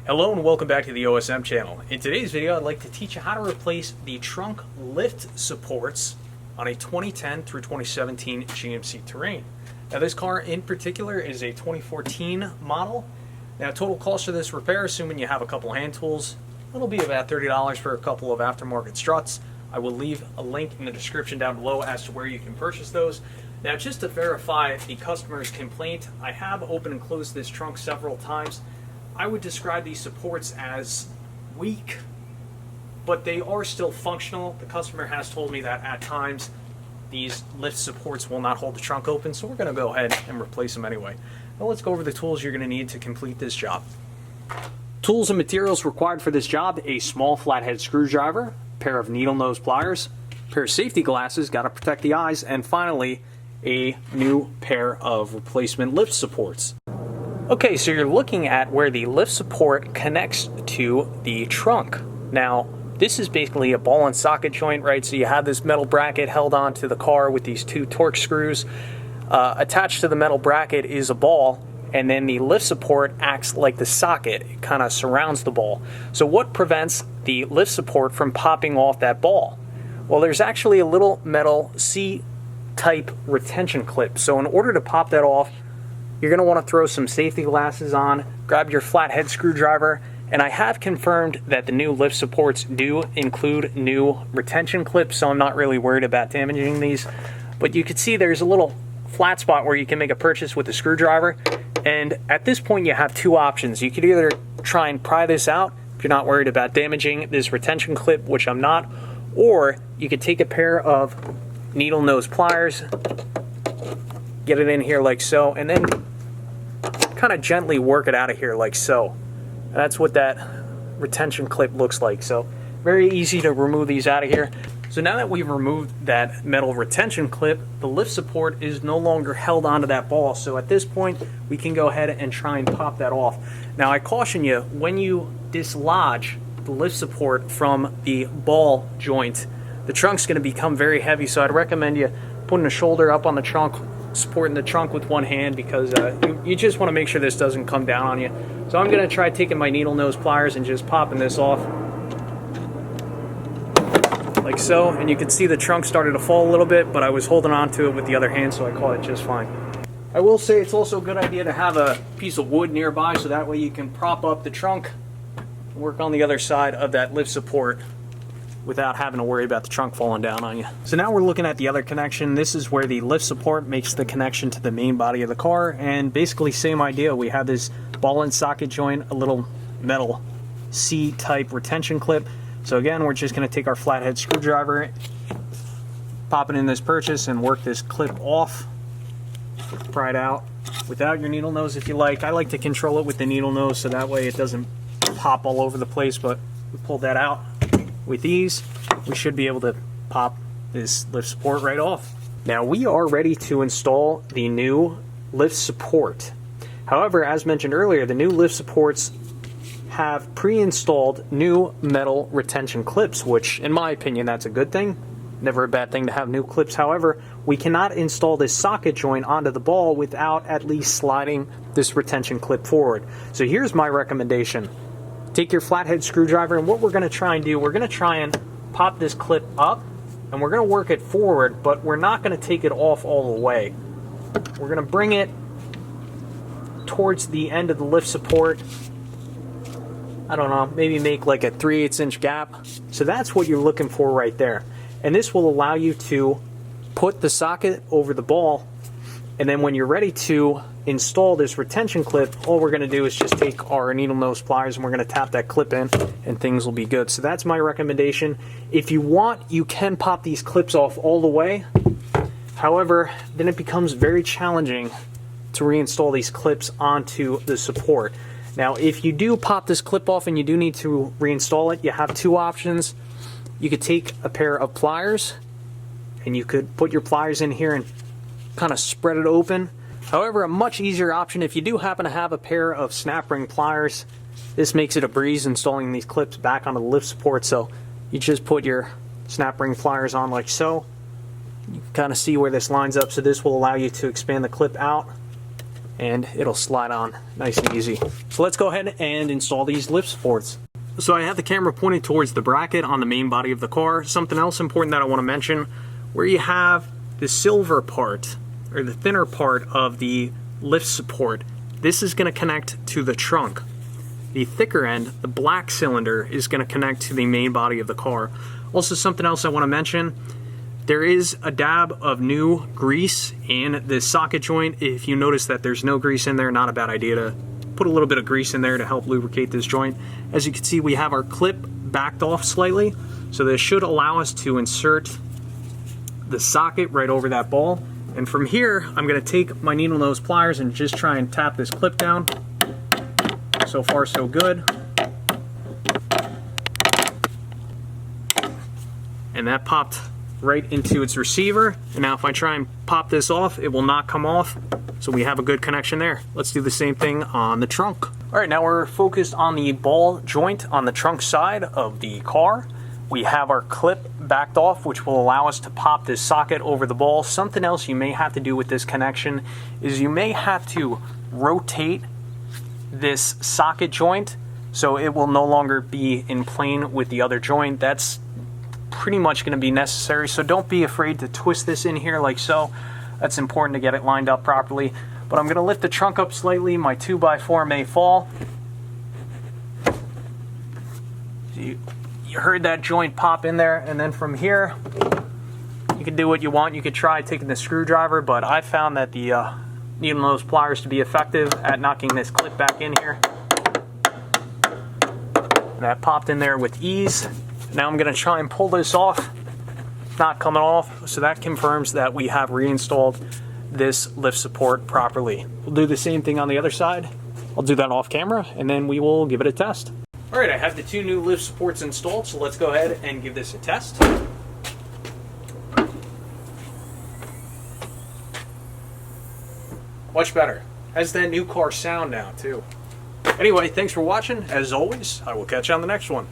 Hello and welcome back to the OSM channel. In today's video, I'd like to teach you how to replace the trunk lift supports on a 2010 through 2017 GMC Terrain. Now this car in particular is a 2014 model. Now total cost for this repair, assuming you have a couple hand tools, it'll be about $30 for a couple of aftermarket struts. I will leave a link in the description down below as to where you can purchase those. Now just to verify the customer's complaint, I have opened and closed this trunk several times. I would describe these supports as weak, but they are still functional. The customer has told me that at times these lift supports will not hold the trunk open, so we're going to go ahead and replace them anyway. Now let's go over the tools you're going to need to complete this job. Tools and materials required for this job: a small flathead screwdriver, a pair of needle nose pliers, a pair of safety glasses, got to protect the eyes, and finally a new pair of replacement lift supports. Okay, so you're looking at where the lift support connects to the trunk. Now, this is basically a ball and socket joint, right? So you have this metal bracket held onto the car with these two Torx screws. Attached to the metal bracket is a ball, and then the lift support acts like the socket. It kind of surrounds the ball. So what prevents the lift support from popping off that ball? Well, there's actually a little metal C-type retention clip. So in order to pop that off, you're going to want to throw some safety glasses on, grab your flathead screwdriver, and I have confirmed that the new lift supports do include new retention clips, so I'm not really worried about damaging these. But you can see there's a little flat spot where you can make a purchase with a screwdriver, and at this point you have two options. You could either try and pry this out if you're not worried about damaging this retention clip, which I'm not, or you could take a pair of needle nose pliers, get it in here like so, and then kind of gently work it out of here like so. And that's what that retention clip looks like. So very easy to remove these out of here. So now that we've removed that metal retention clip, the lift support is no longer held onto that ball. So at this point, we can go ahead and try and pop that off. Now I caution you, when you dislodge the lift support from the ball joint, the trunk's going to become very heavy. So I'd recommend you putting a shoulder up on the trunk, supporting the trunk with one hand, because you just want to make sure this doesn't come down on you. So I'm going to try taking my needle nose pliers and just popping this off like so, and you can see the trunk started to fall a little bit, but I was holding on to it with the other hand, so I caught it just fine. I will say it's also a good idea to have a piece of wood nearby, so that way you can prop up the trunk and work on the other side of that lift support without having to worry about the trunk falling down on you. So now we're looking at the other connection. This is where the lift support makes the connection to the main body of the car, and basically same idea. We have this ball and socket joint, a little metal C-type retention clip. So again, we're just going to take our flathead screwdriver, pop it in this purchase, and work this clip off. Pry it out without your needle nose if you like. I like to control it with the needle nose so that way it doesn't pop all over the place, but we pulled that out. With these, we should be able to pop this lift support right off. Now we are ready to install the new lift support. However, as mentioned earlier, the new lift supports have pre-installed new metal retention clips, which in my opinion, that's a good thing. Never a bad thing to have new clips. However, we cannot install this socket joint onto the ball without at least sliding this retention clip forward. So here's my recommendation. Take your flathead screwdriver, and what we're going to try and do, we're going to try and pop this clip up, and we're going to work it forward, but we're not going to take it off all the way. We're going to bring it towards the end of the lift support. I don't know, maybe make like a 3/8 inch gap. So that's what you're looking for right there. And this will allow you to put the socket over the ball, and then when you're ready to install this retention clip, all we're going to do is just take our needle nose pliers and we're going to tap that clip in, and things will be good. So that's my recommendation. If you want, you can pop these clips off all the way. However, then it becomes very challenging to reinstall these clips onto the support. Now, if you do pop this clip off and you do need to reinstall it, you have two options. You could take a pair of pliers and you could put your pliers in here and kind of spread it open. However, a much easier option, if you do happen to have a pair of snap ring pliers, this makes it a breeze installing these clips back onto the lift support. So you just put your snap ring pliers on like so. You can kind of see where this lines up, so this will allow you to expand the clip out and it'll slide on nice and easy. So let's go ahead and install these lift supports. So I have the camera pointed towards the bracket on the main body of the car. Something else important that I want to mention, where you have the silver part, or the thinner part of the lift support, this is going to connect to the trunk. The thicker end, the black cylinder, is going to connect to the main body of the car. Also, something else I want to mention, there is a dab of new grease in the socket joint. If you notice that there's no grease in there, not a bad idea to put a little bit of grease in there to help lubricate this joint. As you can see, we have our clip backed off slightly, so this should allow us to insert the socket right over that ball. And from here, I'm going to take my needle nose pliers and just try and tap this clip down. So far, so good. And that popped right into its receiver. And now if I try and pop this off, it will not come off. So we have a good connection there. Let's do the same thing on the trunk. All right, now we're focused on the ball joint on the trunk side of the car. We have our clip backed off, which will allow us to pop this socket over the ball. Something else you may have to do with this connection is you may have to rotate this socket joint so it will no longer be in plane with the other joint. That's pretty much going to be necessary, so don't be afraid to twist this in here like so. That's important to get it lined up properly. But I'm going to lift the trunk up slightly. My 2x4 may fall. So you heard that joint pop in there, and then from here you can do what you want. You could try taking the screwdriver, but I found that the needle nose pliers to be effective at knocking this clip back in here. And that popped in there with ease. Now I'm going to try and pull this off. Not coming off, so that confirms that we have reinstalled this lift support properly. We'll do the same thing on the other side. I'll do that off camera, and then we will give it a test. All right, I have the two new lift supports installed, so let's go ahead and give this a test. Much better. Has that new car sound now, too. Anyway, thanks for watching. As always, I will catch you on the next one.